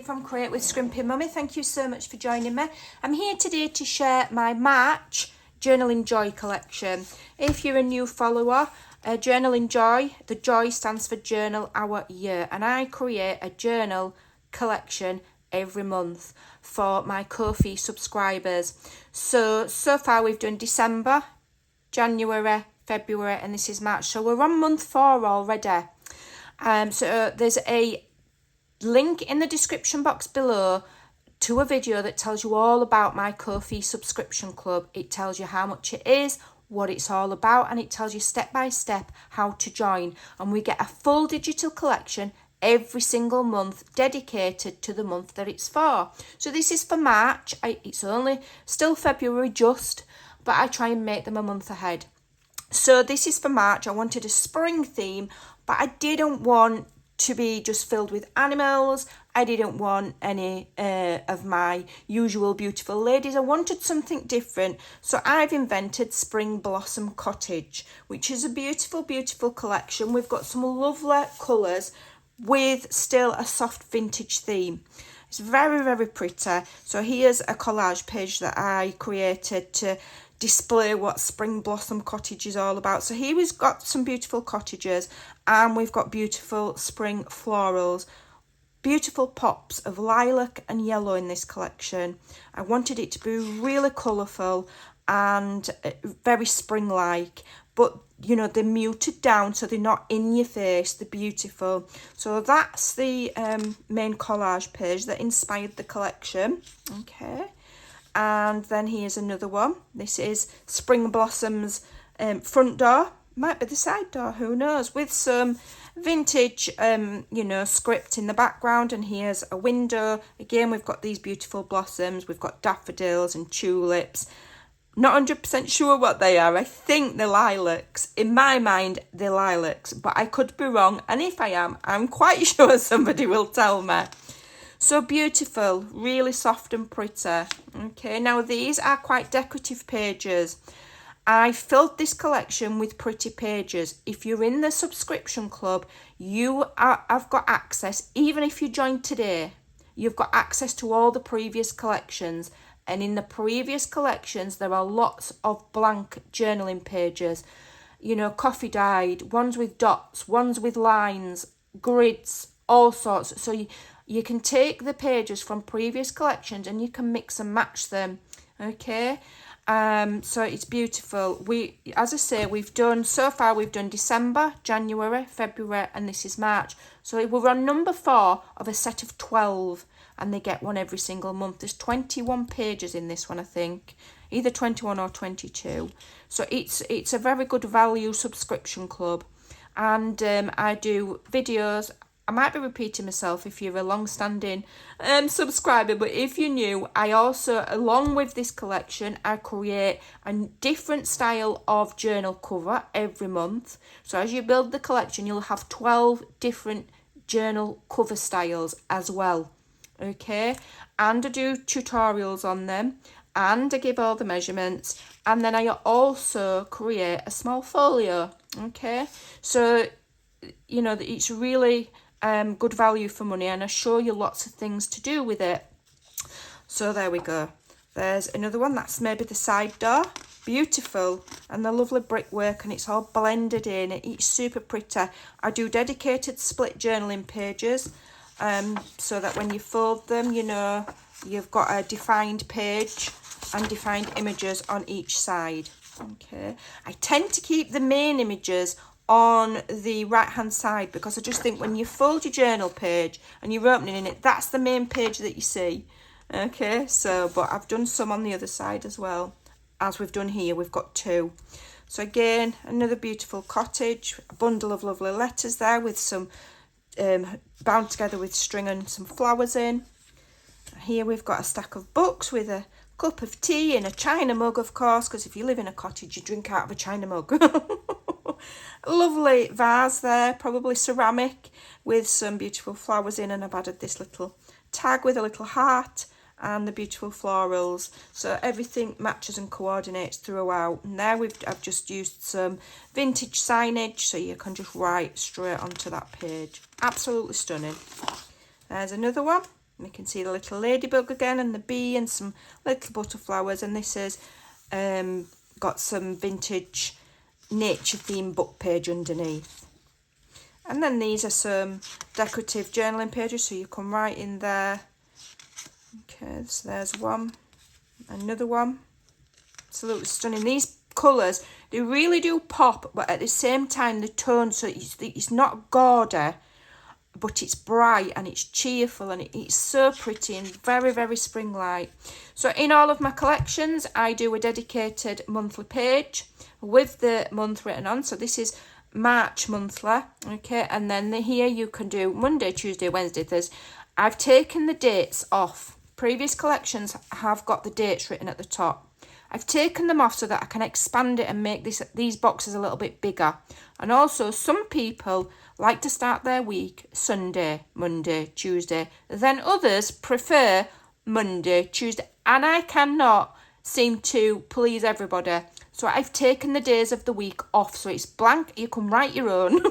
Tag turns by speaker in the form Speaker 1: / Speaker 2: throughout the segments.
Speaker 1: from Create with Scrimpingmommy. Thank you so much for joining me. I'm here today to share my March Journaling Joy collection. If you're a new follower, Journaling Joy, the joy stands for Journal Our Year, and I create a journal collection every month for my Ko-fi subscribers. So far we've done December, January, February, and this is March. So we're on month 4 already. So there's a link in the description box below to a video that tells you all about my Ko-fi subscription club. It tells you how much it is, what it's all about, and it tells you step by step how to join. And we get a full digital collection every single month dedicated to the month that it's for. So this is for March. It's only still February just, but I try and make them a month ahead. So this is for March. I wanted a spring theme, but I didn't want to be just filled with animals. I didn't want any of my usual beautiful ladies. I wanted something different. So I've invented Spring Blossom Cottage, which is a beautiful, beautiful collection. We've got some lovely colours with still a soft vintage theme. It's very, very pretty. So here's a collage page that I created to display what Spring Blossom Cottage is all about. So here we've got some beautiful cottages, and we've got beautiful spring florals, beautiful pops of lilac and yellow in this collection. I wanted it to be really colourful and very spring-like, but you know, they're muted down so they're not in your face. They're beautiful. So that's the main collage page that inspired the collection. Okay. And then here's another one. This is Spring Blossom's front door. Might be the side door, who knows, with some vintage you know, script in the background. And here's a window. Again, we've got these beautiful blossoms. We've got daffodils and tulips. Not 100% sure what they are. I think they're lilacs. In my mind, they're lilacs, but I could be wrong. And if I am, I'm quite sure somebody will tell me. So beautiful, really soft and pretty. Okay, now these are quite decorative pages. I filled this collection with pretty pages. If you're in the subscription club, I've got access. Even if you join today, you've got access to all the previous collections. And in the previous collections, there are lots of blank journaling pages. You know, coffee dyed, ones with dots, ones with lines, grids, all sorts. So you can take the pages from previous collections and you can mix and match them. Okay. So it's beautiful. As I say, so far we've done December, January, February, and this is March. So we're on number 4 of a set of 12, and they get one every single month. There's 21 pages in this one, I think, either 21 or 22. So it's a very good value subscription club, and I do videos. I might be repeating myself if you're a long-standing subscriber, but if you're new, I also, along with this collection, I create a different style of journal cover every month. So as you build the collection, you'll have 12 different journal cover styles as well. Okay, and I do tutorials on them, and I give all the measurements, and then I also create a small folio. Okay, so you know, it's really good value for money, and I show you lots of things to do with it. So there we go. There's another one. That's maybe the side door. Beautiful, and the lovely brickwork, and it's all blended in. It's super pretty. I do dedicated split journaling pages, so that when you fold them, you know, you've got a defined page and defined images on each side. Okay, I tend to keep the main images on the right hand side, because I just think when you fold your journal page and you're opening it, that's the main page that you see. Okay, so but I've done some on the other side as well, as we've done here. We've got 2. So again, another beautiful cottage, a bundle of lovely letters there with some bound together with string and some flowers in. Here we've got a stack of books with a cup of tea in a china mug, of course, because if you live in a cottage, you drink out of a china mug. Lovely vase there, probably ceramic, with some beautiful flowers in, and I've added this little tag with a little heart and the beautiful florals, so everything matches and coordinates throughout. And there I've just used some vintage signage, so you can just write straight onto that page. Absolutely stunning. There's another one. You can see the little ladybug again and the bee and some little butterflowers. And this is got some vintage nature themed book page underneath. And then these are some decorative journaling pages, so you can write in there. Okay, so there's one, another one. Absolutely stunning. These colours, they really do pop, but at the same time the tone, so it's not gaudy, but it's bright and it's cheerful and it's so pretty and very, very spring-like. So in all of my collections, I do a dedicated monthly page with the month written on. So this is March monthly, okay, and then here you can do Monday, Tuesday, Wednesday, Thursday. I've taken the dates off. Previous collections have got the dates written at the top. I've taken them off so that I can expand it and make these boxes a little bit bigger. And also, some people like to start their week Sunday, Monday, Tuesday. Then others prefer Monday, Tuesday. And I cannot seem to please everybody. So I've taken the days of the week off. So it's blank. You can write your own.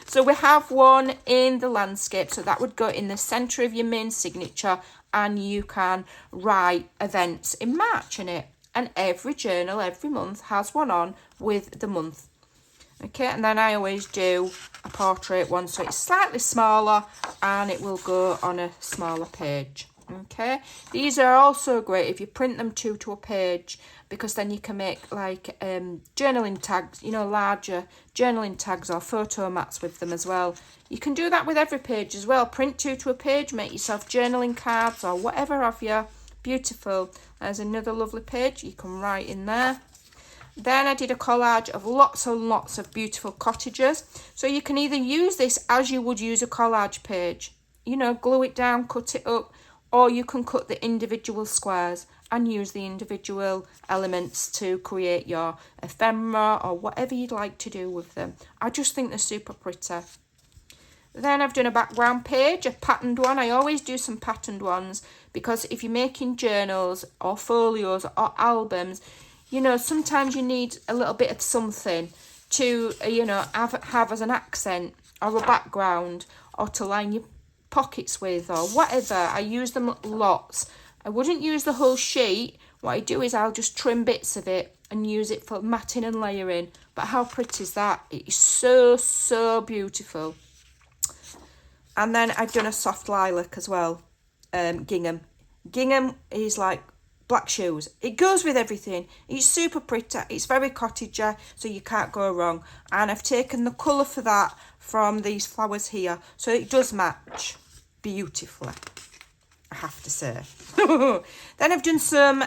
Speaker 1: So we have one in the landscape. So that would go in the centre of your main signature. And you can write events in March in it. And every journal, every month, has one on with the month. Okay, and then I always do a portrait one, so it's slightly smaller and it will go on a smaller page. Okay, these are also great if you print them two to a page, because then you can make like journaling tags, you know, larger journaling tags or photo mats with them as well. You can do that with every page as well. Print two to a page, make yourself journaling cards or whatever of you. Beautiful. There's another lovely page you can write in there. Then I did a collage of lots and lots of beautiful cottages. So you can either use this as you would use a collage page, you know, glue it down, cut it up, or you can cut the individual squares and use the individual elements to create your ephemera or whatever you'd like to do with them. I just think they're super pretty. Then I've done a background page, a patterned one. I always do some patterned ones because if you're making journals or folios or albums, you know, sometimes you need a little bit of something to, you know, have as an accent or a background or to line your pockets with or whatever. I use them lots. I wouldn't use the whole sheet. What I do is I'll just trim bits of it and use it for matting and layering. But how pretty is that? It is so, so beautiful. And then I've done a soft lilac as well, gingham. Gingham is like black shoes. It goes with everything. It's super pretty. It's very cottagey, so you can't go wrong. And I've taken the colour for that from these flowers here, so it does match beautifully, I have to say. Then I've done some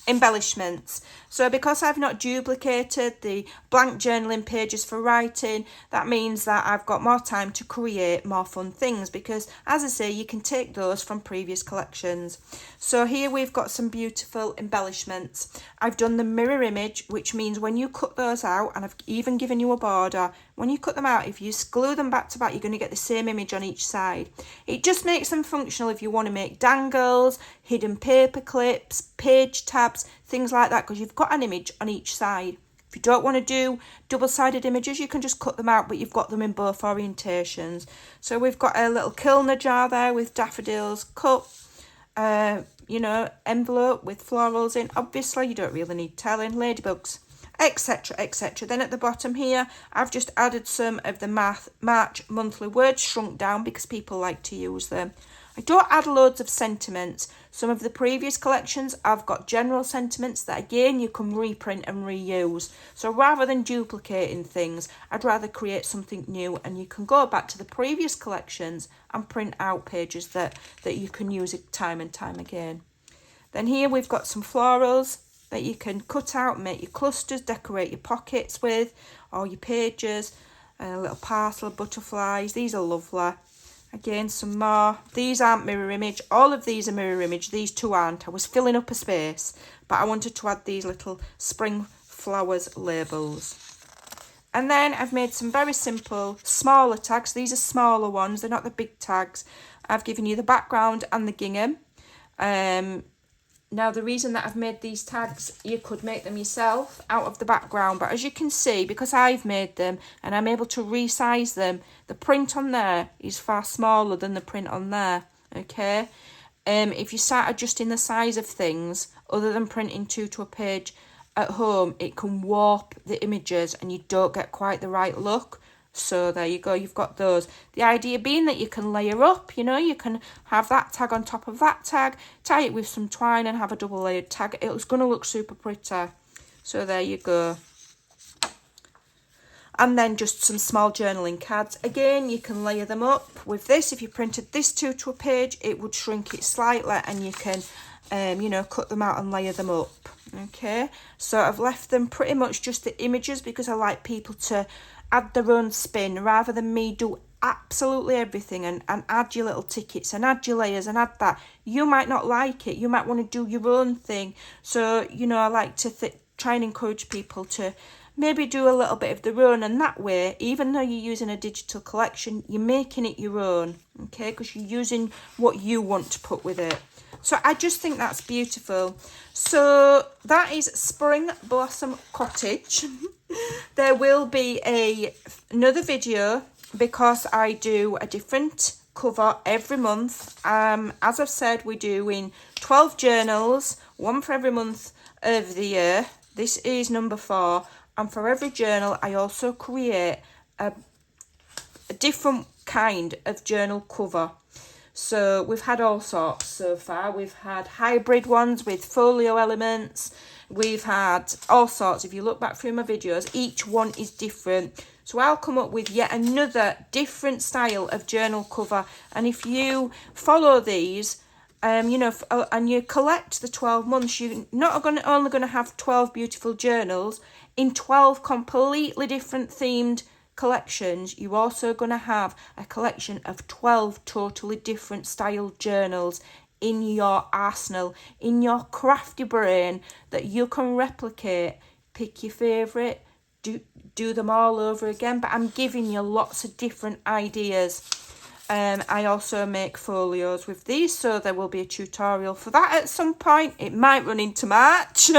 Speaker 1: embellishments. So because I've not duplicated the blank journaling pages for writing, that means that I've got more time to create more fun things, because as I say, you can take those from previous collections. So here we've got some beautiful embellishments. I've done the mirror image, which means when you cut those out, and I've even given you a border, when you cut them out, if you glue them back to back, you're going to get the same image on each side. It just makes them functional if you want to make dangles, hidden paper clips, page tabs, things like that, because you've got an image on each side. If you don't want to do double-sided images, you can just cut them out, but you've got them in both orientations. So we've got a little Kilner jar there with daffodils, cup, you know, envelope with florals in. Obviously, you don't really need telling, ladybugs, etc, etc. Then at the bottom here, I've just added some of the March monthly words shrunk down because people like to use them. I don't add loads of sentiments. Some of the previous collections, I've got general sentiments that again you can reprint and reuse. So rather than duplicating things, I'd rather create something new, and you can go back to the previous collections and print out pages that you can use time and time again. Then here we've got some florals that you can cut out and make your clusters, decorate your pockets with, or your pages, a little parcel of butterflies. These are lovely. Again, some more. These aren't mirror image. All of these are mirror image. These two aren't. I was filling up a space, but I wanted to add these little spring flowers labels. And then I've made some very simple, smaller tags. These are smaller ones. They're not the big tags. I've given you the background and the gingham. Now, the reason that I've made these tags, you could make them yourself out of the background. But as you can see, because I've made them and I'm able to resize them, the print on there is far smaller than the print on there, okay? If you start adjusting the size of things, other than printing 2 to a page at home, it can warp the images and you don't get quite the right look. So there you go, you've got those. The idea being that you can layer up, you know, you can have that tag on top of that tag, tie it with some twine and have a double layered tag. It's going to look super pretty. So there you go. And then just some small journaling cards. Again, you can layer them up with this. If you printed this 2 to a page, it would shrink it slightly and you can, you know, cut them out and layer them up. Okay, so I've left them pretty much just the images because I like people to add their own spin rather than me do absolutely everything and add your little tickets and add your layers and add that. You might not like it. You might want to do your own thing. So, you know, I like to try and encourage people to maybe do a little bit of their own, and that way, even though you're using a digital collection, you're making it your own, okay, because you're using what you want to put with it. So I just think that's beautiful. So that is Spring Blossom Cottage. There will be another video because I do a different cover every month. As I've said, we're doing 12 journals, one for every month of the year. This is number 4. And for every journal, I also create a different kind of journal cover. So we've had all sorts so far. We've had hybrid ones with folio elements. We've had all sorts. If you look back through my videos, each one is different. So I'll come up with yet another different style of journal cover. And if you follow these, you know, and you collect the 12 months, you're not only going to have 12 beautiful journals in 12 completely different themed collections. You're also going to have a collection of 12 totally different style journals in your arsenal, in your crafty brain that you can replicate. Pick your favourite, do them all over again, but I'm giving you lots of different ideas. I also make folios with these, so there will be a tutorial for that at some point. It might run into March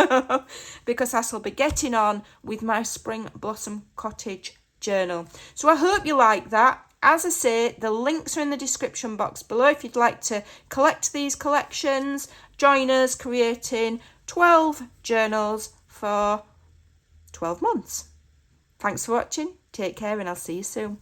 Speaker 1: because I shall be getting on with my Spring Blossom Cottage journal. So I hope you like that. As I say, the links are in the description box below if you'd like to collect these collections. Join us creating 12 journals for 12 months. Thanks for watching. Take care and I'll see you soon.